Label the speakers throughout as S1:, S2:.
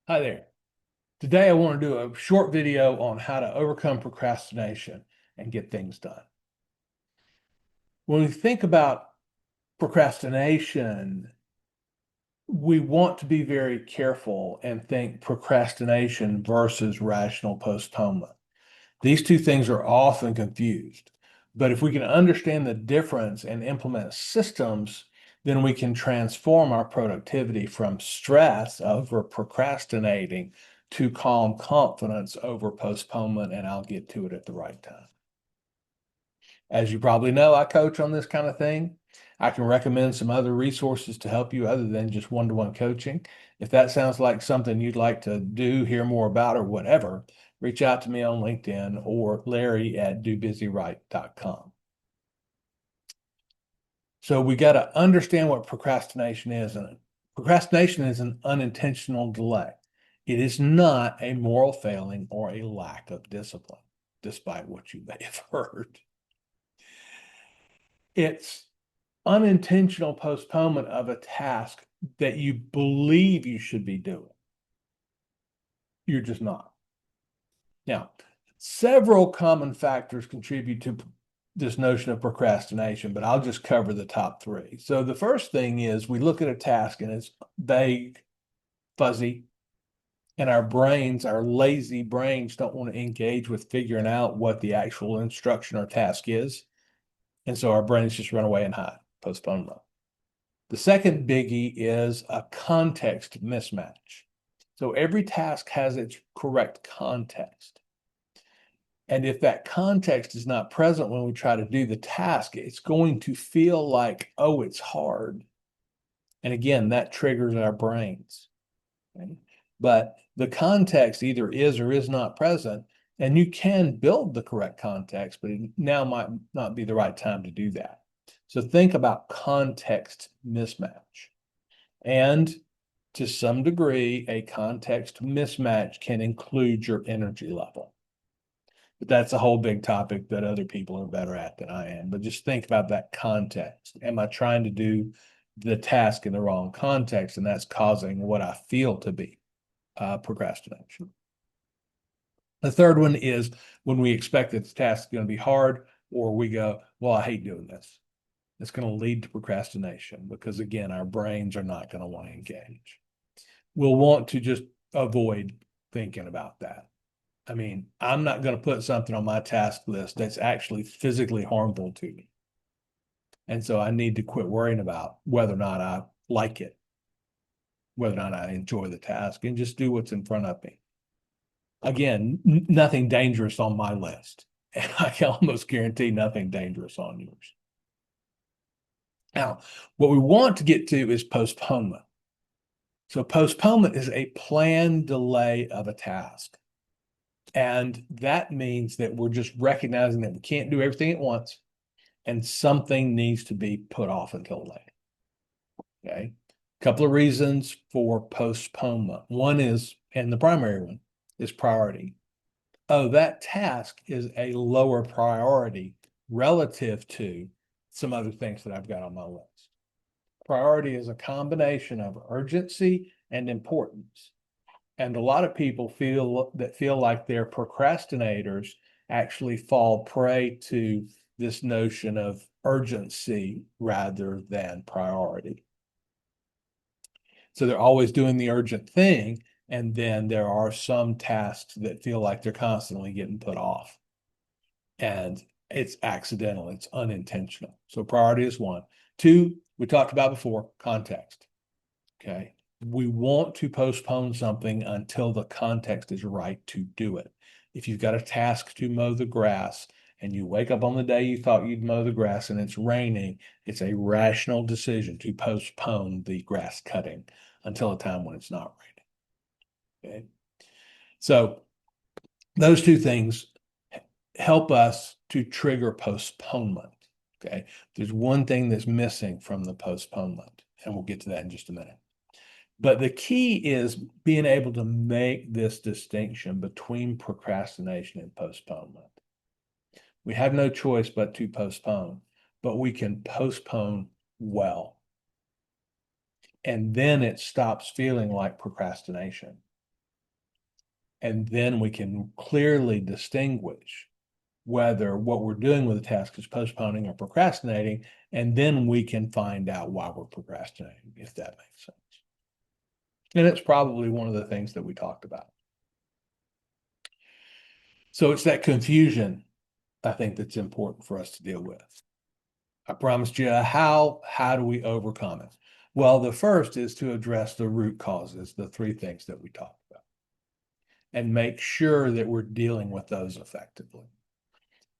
S1: Hi there. Today I want to do a short video on how to overcome procrastination and get things done. When we think about procrastination, we want to be very careful and think procrastination versus rational postponement. These two things are often confused. But if we can understand the difference and implement systems, then we can transform our productivity from stress over procrastinating to calm confidence over postponement. And I'll get to it at the right time. As you probably know, I coach on this kind of thing. I can recommend some other resources to help you other than just one-to-one coaching. If that sounds like something you'd like to do, hear more about, or whatever, reach out to me on LinkedIn or Larry at dobusyright.com. So we got to understand what procrastination is. And procrastination is an unintentional delay. It is not a moral failing or a lack of discipline, despite what you may have heard. It's unintentional postponement of a task that you believe you should be doing. You're just not. Now, several common factors contribute to this notion of procrastination, but I'll just cover the top three. So the first thing is we look at a task and it's vague, fuzzy, and our brains, our lazy brains, don't want to engage with figuring out what the actual instruction or task is. And so our brains just run away and hide, postpone them. The second biggie is a context mismatch. So every task has its correct context. And if that context is not present when we try to do the task, it's going to feel like, oh, it's hard. And again, that triggers our brains. Okay? But the context either is or is not present, and you can build the correct context, but it now might not be the right time to do that. So think about context mismatch. And to some degree, a context mismatch can include your energy level. But that's a whole big topic that other people are better at than I am. But just think about that context. Am I trying to do the task in the wrong context? And that's causing what I feel to be procrastination. The third one is when we expect that the task is going to be hard, or we go, well, I hate doing this. It's going to lead to procrastination because, again, our brains are not going to want to engage. We'll want to just avoid thinking about that. I mean, I'm not going to put something on my task list that's actually physically harmful to me. And so I need to quit worrying about whether or not I like it, whether or not I enjoy the task, and just do what's in front of me. Again, nothing dangerous on my list. And I can almost guarantee nothing dangerous on yours. Now, what we want to get to is postponement. So postponement is a planned delay of a task. And that means that we're just recognizing that we can't do everything at once and something needs to be put off until later. Okay. A couple of reasons for postponement. One is, and the primary one, is priority. Oh, that task is a lower priority relative to some other things that I've got on my list. Priority is a combination of urgency and importance. And a lot of people feel like they're procrastinators actually fall prey to this notion of urgency rather than priority. So they're always doing the urgent thing, and then there are some tasks that feel like they're constantly getting put off. And it's accidental, it's unintentional. So priority is one. Two, we talked about before, context. Okay. We want to postpone something until the context is right to do it. If you've got a task to mow the grass and you wake up on the day you thought you'd mow the grass and it's raining, it's a rational decision to postpone the grass cutting until a time when it's not raining. Okay. So those two things help us to trigger postponement. Okay. There's one thing that's missing from the postponement, and we'll get to that in just a minute. But the key is being able to make this distinction between procrastination and postponement. We have no choice but to postpone, but we can postpone well. And then it stops feeling like procrastination. And then we can clearly distinguish whether what we're doing with the task is postponing or procrastinating, and then we can find out why we're procrastinating, if that makes sense. And it's probably one of the things that we talked about. So it's that confusion, I think, that's important for us to deal with. I promised you how do we overcome it? Well, the first is to address the root causes, the three things that we talked about, and make sure that we're dealing with those effectively.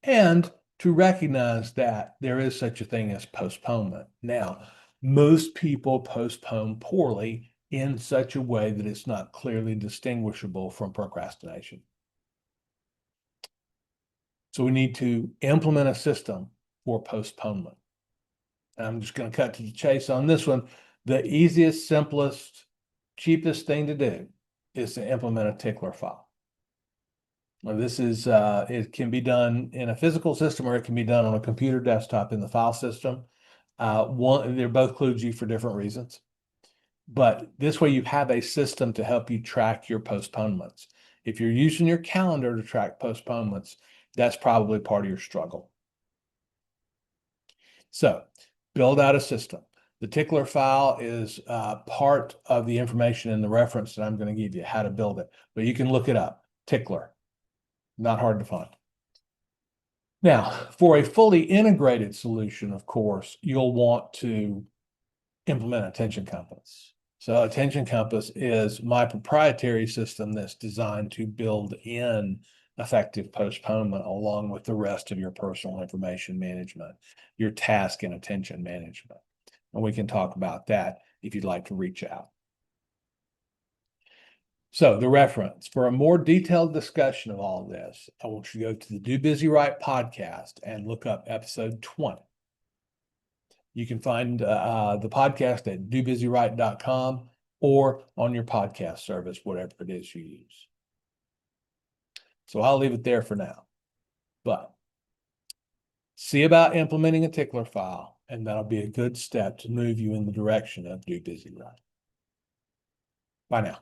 S1: And to recognize that there is such a thing as postponement. Now, most people postpone poorly in such a way that it's not clearly distinguishable from procrastination. So we need to implement a system for postponement. And I'm just going to cut to the chase on this one. The easiest, simplest, cheapest thing to do is to implement a tickler file. Now, this is it can be done in a physical system or it can be done on a computer desktop in the file system. They're both kludgy for different reasons. But this way you have a system to help you track your postponements. If you're using your calendar to track postponements, that's probably part of your struggle. So build out a system. The tickler file is part of the information in the reference that I'm going to give you, how to build it. But you can look it up, tickler, not hard to find. Now, for a fully integrated solution, of course, you'll want to implement Attention Compass. So Attention Compass is my proprietary system that's designed to build in effective postponement along with the rest of your personal information management, your task and attention management. And we can talk about that if you'd like to reach out. So the reference for a more detailed discussion of all this, I want you to go to the Do Busy Right podcast and look up episode 20. You can find the podcast at dobusyright.com or on your podcast service, whatever it is you use. So I'll leave it there for now. But see about implementing a tickler file, and that'll be a good step to move you in the direction of Do Busy Right. Bye now.